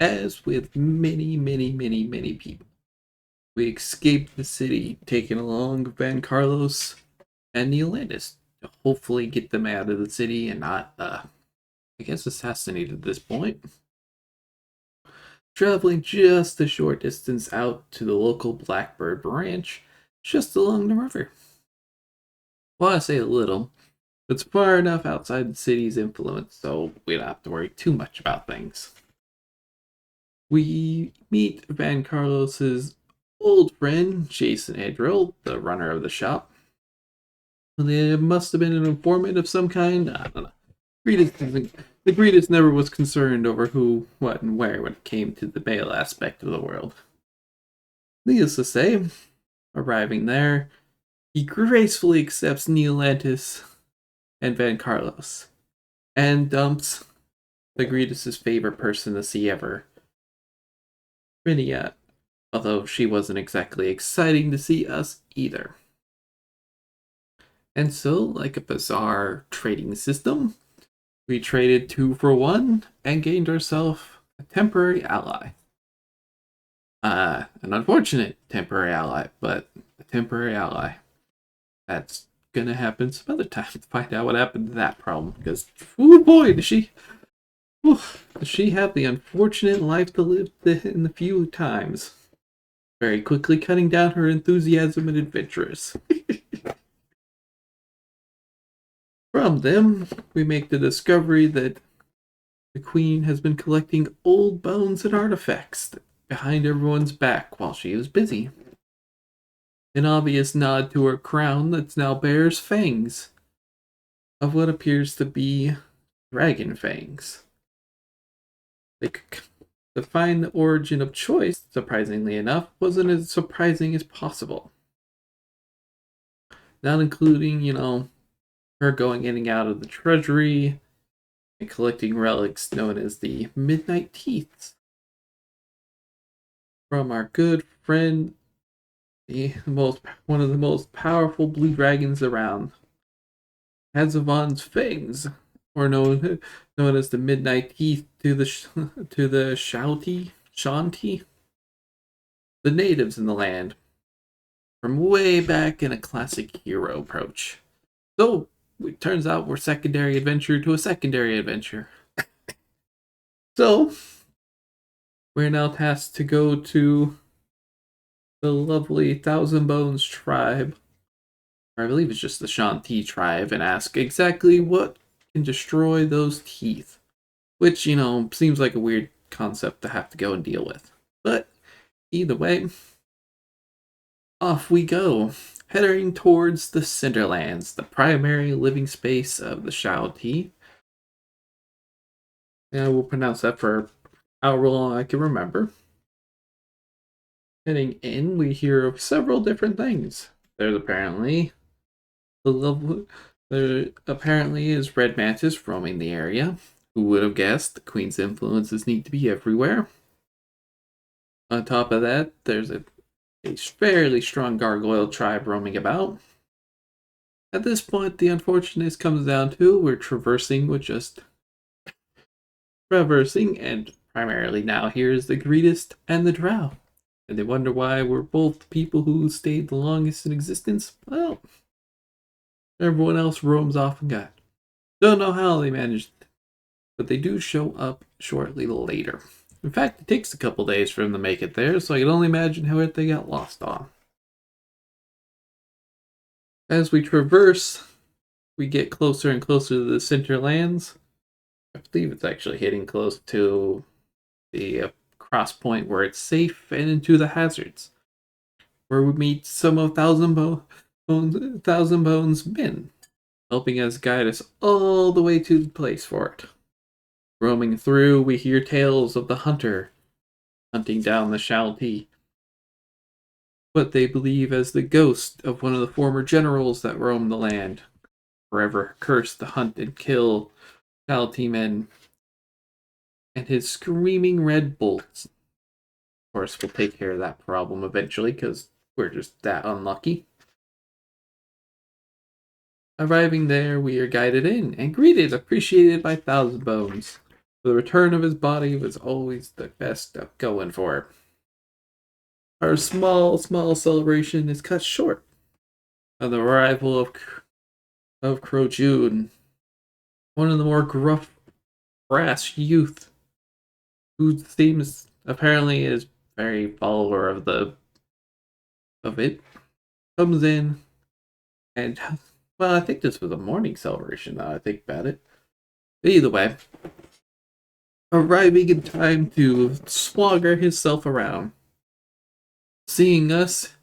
As with many people, we escaped the city, taking along Van Carlos and Neolandis to hopefully get them out of the city and not, I guess, assassinated at this point. Traveling just a short distance out to the local Blackbird Ranch, just along the river. Well, I say a little, it's far enough outside the city's influence, so we don't have to worry too much about things. We meet Van Carlos's old friend, Jason Adrill, the runner of the shop. It must have been an informant of some kind. I don't know. The Greetus never was concerned over who, what, and where when it came to the male aspect of the world. Needless to say, arriving there, he gracefully accepts Neolantis and Van Carlos, and dumps the Greetus' favorite person to see ever, Rinia, although she wasn't exactly exciting to see us either. And so, like a bizarre trading system, we traded 2 for 1 and gained ourselves a temporary ally. An unfortunate temporary ally, but a temporary ally. That's gonna happen some other time to find out what happened to that problem. Because, oh boy, does she have the unfortunate life to live in the few times. Very quickly cutting down her enthusiasm and adventurous. From them, we make the discovery that the Queen has been collecting old bones and artifacts behind everyone's back while she was busy. An obvious nod to her crown that now bears fangs of what appears to be dragon fangs. To find the origin of choice, surprisingly enough, wasn't as surprising as possible. Not including, her going in and out of the treasury and collecting relics known as the Midnight Teeths from our good friend, one of the most powerful blue dragons around. Hazavon's fangs, or known as the Midnight Teeth to the Shanti, the natives in the land, from way back in a classic hero approach. So it turns out we're secondary adventure to a secondary adventure. So we're now tasked to go to the lovely Thousand Bones tribe, or I believe it's just the Shanti tribe, and ask exactly what can destroy those teeth. Which, seems like a weird concept to have to go and deal with. But either way, off we go, heading towards the Cinderlands, the primary living space of the Shanti. And I will pronounce that for however long I can remember. Heading in, we hear of several different things. There's apparently there apparently is Red Mantis roaming the area. Who would have guessed? The Queen's influences need to be everywhere. On top of that, there's a fairly strong gargoyle tribe roaming about. At this point, the unfortunate comes down to we're traversing, and primarily now here is the greatest and the drow. And they wonder why we're both people who stayed the longest in existence. Well, everyone else roams off and got. Don't know how they managed it, but they do show up shortly later. In fact, it takes a couple days for them to make it there, so I can only imagine how they got lost on. As we traverse, we get closer and closer to the center lands. I believe it's actually hitting close to the cross point where it's safe and into the hazards, where we meet some of Thousand Bones men, helping us guide us all the way to the place for it. Roaming through, we hear tales of the hunter hunting down the Shalti, what they believe as the ghost of one of the former generals that roamed the land, forever cursed to hunt and kill Shalti men, and his screaming red bolts. Of course, we'll take care of that problem eventually, because we're just that unlucky. Arriving there, we are guided in and greeted, appreciated by Thousand Bones. The return of his body was always the best of going for it. Our small celebration is cut short on the arrival of Crow June, one of the more gruff, brass youth who seems apparently is very follower of it, comes in and well, I think this was a morning celebration now I think about it. Either way, arriving in time to swagger himself around. Seeing us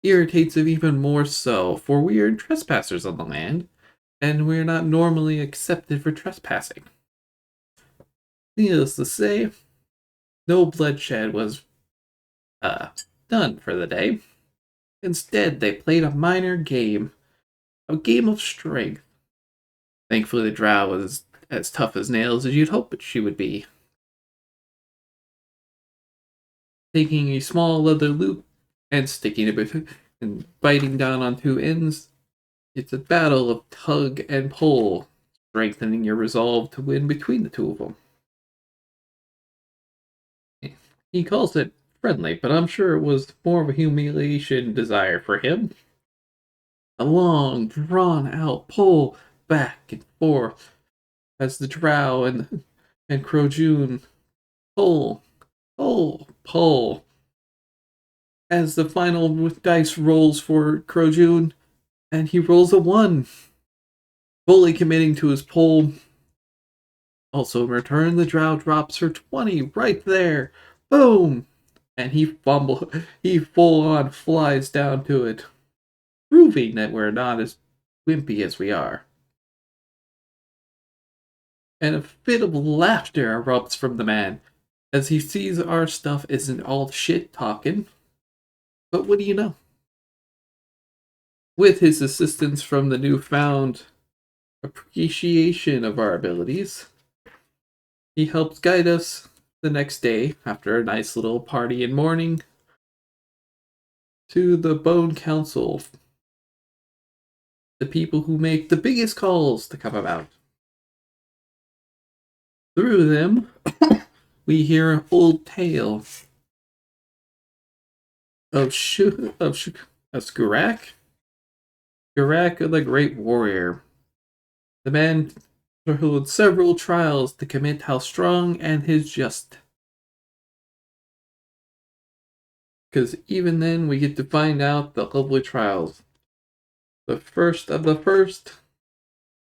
irritates him even more so, for we are trespassers on the land, and we are not normally accepted for trespassing. Needless to say, no bloodshed was done for the day. Instead, they played a minor game, a game of strength. Thankfully, the drow was as tough as nails as you'd hope she would be. Taking a small leather loop and sticking it and biting down on two ends, it's a battle of tug and pull, strengthening your resolve to win between the two of them. He calls it friendly, but I'm sure it was more of a humiliation desire for him. A long, drawn-out pull back and forth as the drow and Crojune pull, pull. As the final dice rolls for Crojune, and he rolls a 1, fully committing to his pull. Also in return, the drow drops her 20 right there. Boom! And he full on flies down to it, proving that we're not as wimpy as we are. And a fit of laughter erupts from the man as he sees our stuff isn't all shit talking. But what do you know? With his assistance from the newfound appreciation of our abilities, he helps guide us the next day, after a nice little party and morning, to the Bone Council, the people who make the biggest calls to come about. Through them, we hear an old tale of Skurak, Skurak the Great Warrior, the man who had several trials to commit how strong and his just. Because even then, we get to find out the lovely trials. The first of the first.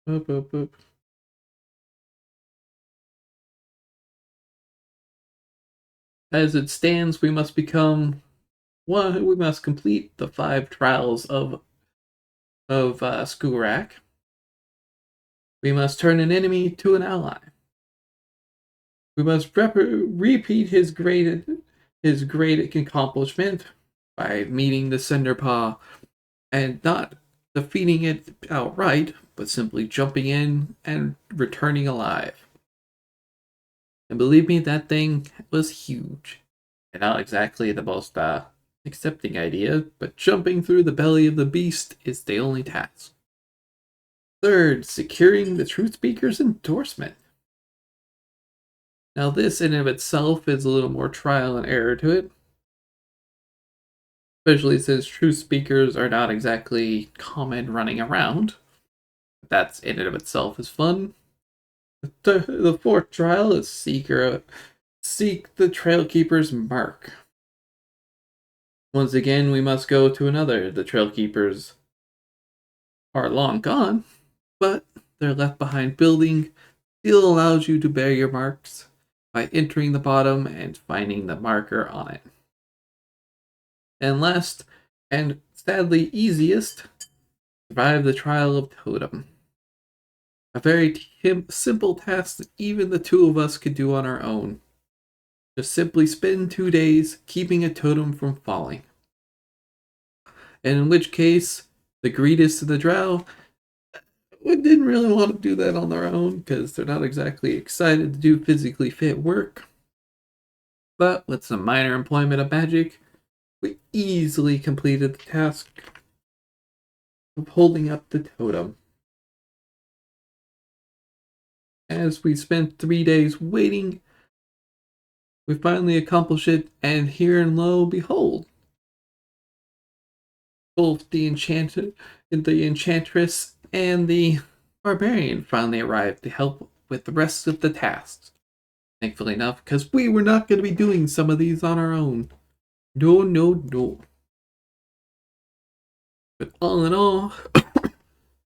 Boop, boop, boop. As it stands, we must become one. We must complete the 5 trials of Skurak. We must turn an enemy to an ally. We must repeat his great accomplishment by meeting the Cinderpaw and not defeating it outright, but simply jumping in and returning alive. And believe me, that thing was huge. And not exactly the most accepting idea, but jumping through the belly of the beast is the only task. Third, securing the truth speaker's endorsement. Now this in and of itself is a little more trial and error to it. Especially since truth speakers are not exactly common running around. That's in and of itself is fun. The 4th trial is seek the Trailkeeper's mark. Once again, we must go to another. The Trailkeepers are long gone, but their left behind building still allows you to bear your marks by entering the bottom and finding the marker on it. And last, and sadly easiest, survive the trial of Totem. A very simple task that even the 2 of us could do on our own. Just simply spend 2 days keeping a totem from falling. And in which case, the greediest of the drow didn't really want to do that on their own because they're not exactly excited to do physically fit work. But with some minor employment of magic, we easily completed the task of holding up the totem. As we spent 3 days waiting, we finally accomplish it, and here and lo behold, both the enchantress and the barbarian finally arrived to help with the rest of the tasks. Thankfully enough, because we were not going to be doing some of these on our own. No, no, no. But all in all,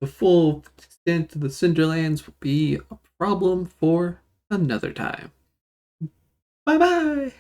the full extent of the Cinderlands will be a problem for another time. Bye bye!